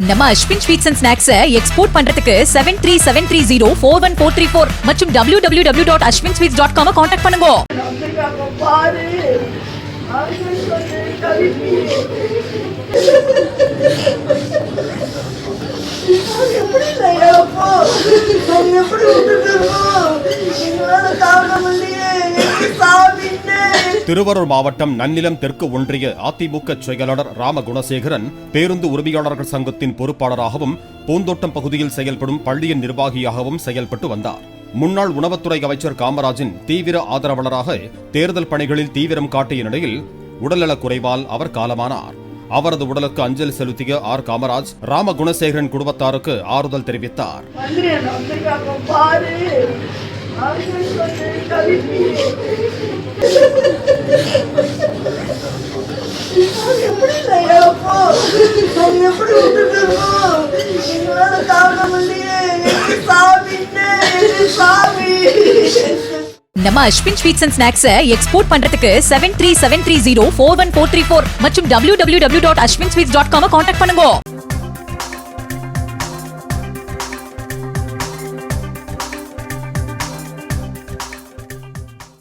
நம்ம Ashwin sweets and snacks export பண்றதுக்கு 7373041434 மற்றும் www.ashwinsweets.com கான்டாக்ட் பண்ணுங்க. திருவாரூர் மாவட்டம் நன்னிலம் தெற்கு ஒன்றிய அதிமுக செயலாளர் ராம குணசேகரன் பேருந்து உரிமையாளர்கள் சங்கத்தின் பொறுப்பாளராகவும் பூந்தோட்டம் பகுதியில் செயல்படும் பள்ளியின் நிர்வாகியாகவும் செயல்பட்டு வந்தார். முன்னாள் உணவுத்துறை அமைச்சர் காமராஜின் தீவிர ஆதரவாளராக தேர்தல் பணிகளில் தீவிரம் காட்டிய நிலையில் உடல்நலக் குறைவால் அவர் காலமானார். அவரது உடலுக்கு அஞ்சலி செலுத்திய ஆர் காமராஜ் ராம குணசேகரன் குடும்பத்தாருக்கு ஆறுதல் தெரிவித்தார். நம்ம Ashwin sweets and snacks export பண்றதுக்கு 7373041434 மற்றும் www.ashwinsweets.com கான்டாக்ட் பண்ணுங்க.